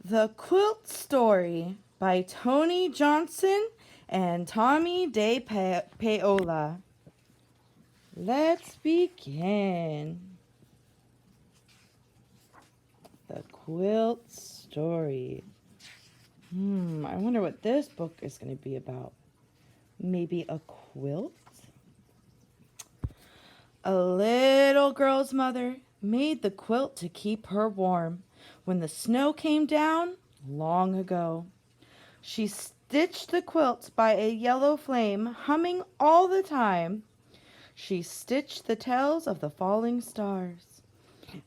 The Quilt Story by Tony Johnson and Tommy De Paola. Let's begin. The Quilt Story. I wonder what this book is going to be about. Maybe a quilt? A little girl's mother made the quilt to keep her warm when the snow came down long ago. She stitched the quilt by a yellow flame, humming all the time. She stitched the tails of the falling stars,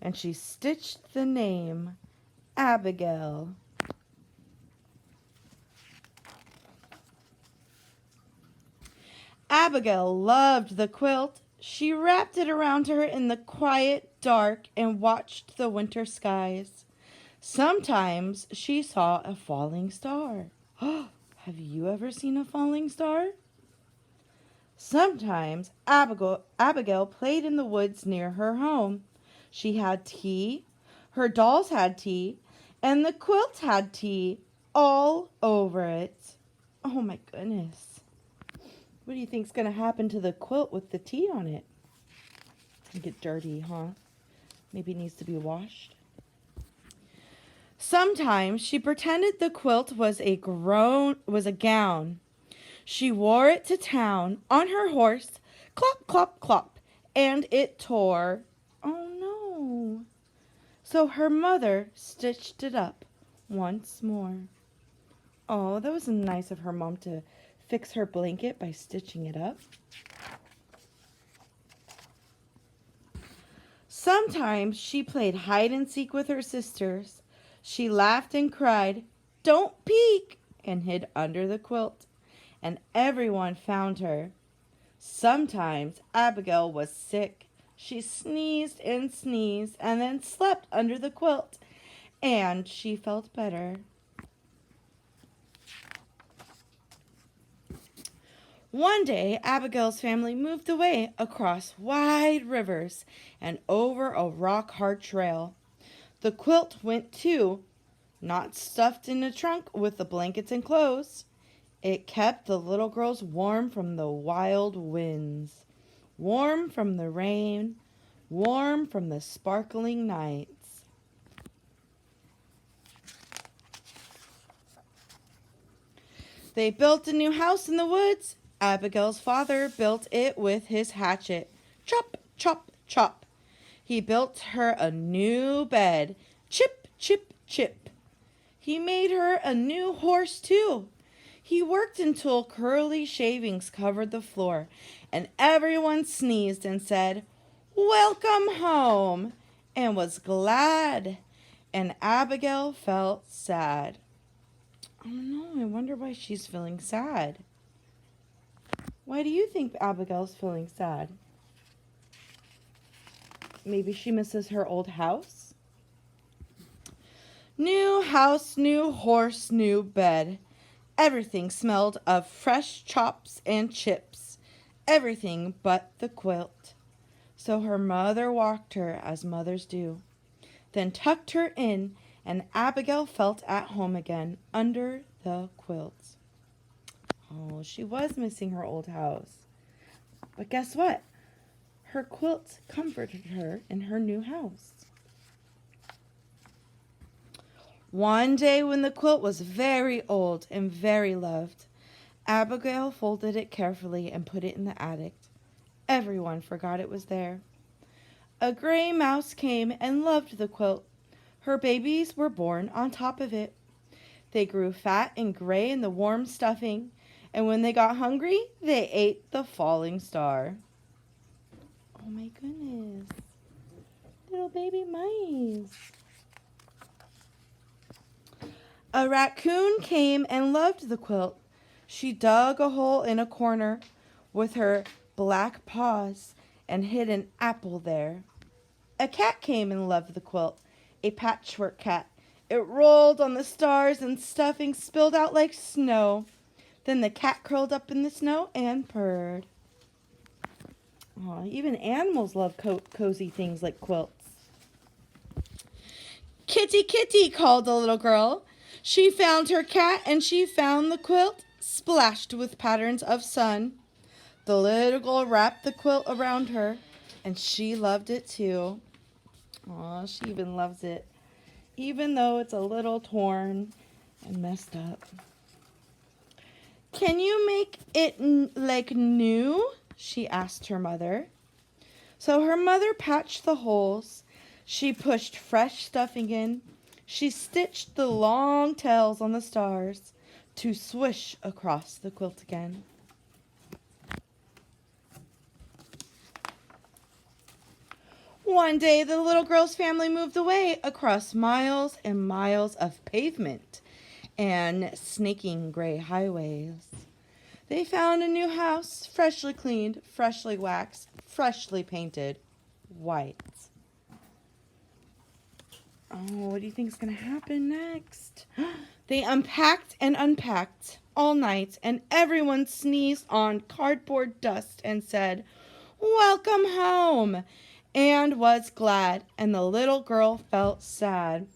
and she stitched the name Abigail. Abigail loved the quilt. She wrapped it around her in the quiet dark and watched the winter skies. Sometimes she saw a falling star. Have you ever seen a falling star? Sometimes Abigail played in the woods near her home. She had tea, her dolls had tea, and the quilt had tea all over it. Oh my goodness. What do you think's going to happen to the quilt with the tea on it? It's going to get dirty, huh? Maybe it needs to be washed. Sometimes she pretended the quilt was a gown. She wore it to town on her horse, clop, clop, clop, and it tore. Oh no. So her mother stitched it up once more. Oh, that was nice of her mom to fix her blanket by stitching it up. Sometimes she played hide and seek with her sisters. She laughed and cried, "Don't peek," and hid under the quilt, and everyone found her. Sometimes Abigail was sick. She sneezed and then slept under the quilt, and she felt better. One day, Abigail's family moved away across wide rivers and over a rock-hard trail. The quilt went too, not stuffed in a trunk with the blankets and clothes. It kept the little girls warm from the wild winds, warm from the rain, warm from the sparkling nights. They built a new house in the woods. Abigail's father built it with his hatchet. Chop, chop, chop. He built her a new bed. Chip, chip, chip. He made her a new horse, too. He worked until curly shavings covered the floor, and everyone sneezed and said, "Welcome home," and was glad. And Abigail felt sad. Oh no, I wonder why she's feeling sad. Why do you think Abigail's feeling sad? Maybe she misses her old house? New house, new horse, new bed. Everything smelled of fresh chops and chips. Everything but the quilt. So her mother walked her as mothers do, then tucked her in, and Abigail felt at home again under the quilt. Oh, she was missing her old house. But guess what? Her quilt comforted her in her new house. One day when the quilt was very old and very loved, Abigail folded it carefully and put it in the attic. Everyone forgot it was there. A gray mouse came and loved the quilt. Her babies were born on top of it. They grew fat and gray in the warm stuffing, and when they got hungry, they ate the falling star. Oh my goodness. Little baby mice. A raccoon came and loved the quilt. She dug a hole in a corner with her black paws and hid an apple there. A cat came and loved the quilt, a patchwork cat. It rolled on the stars and stuffing spilled out like snow. Then the cat curled up in the snow and purred. Aw, even animals love cozy things like quilts. Kitty, kitty, called the little girl. She found her cat and she found the quilt splashed with patterns of sun. The little girl wrapped the quilt around her and she loved it too. Aw, she even loves it, even though it's a little torn and messed up. Can you make it like new? She asked her mother. So her mother patched the holes. She pushed fresh stuffing in. She stitched the long tails on the stars to swish across the quilt again. One day, the little girl's family moved away across miles and miles of pavement and snaking gray highways. They found a new house, freshly cleaned, freshly waxed, freshly painted white. Oh, what do you think is going to happen next? They unpacked and unpacked all night, and everyone sneezed on cardboard dust and said, "Welcome home," and was glad, and the little girl felt sad.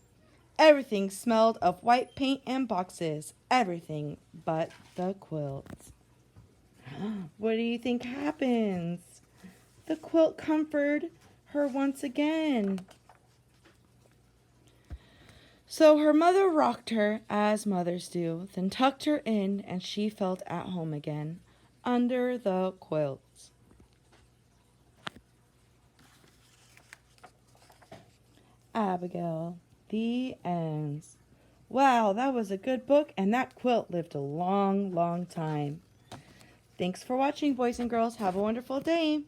Everything smelled of white paint and boxes, everything but the quilt. What do you think happens? The quilt comforted her once again. So her mother rocked her, as mothers do, then tucked her in, and she felt at home again, under the quilt. Abigail, the ends. Wow, that was a good book, and that quilt lived a long, long time. Thanks for watching, boys and girls. Have a wonderful day.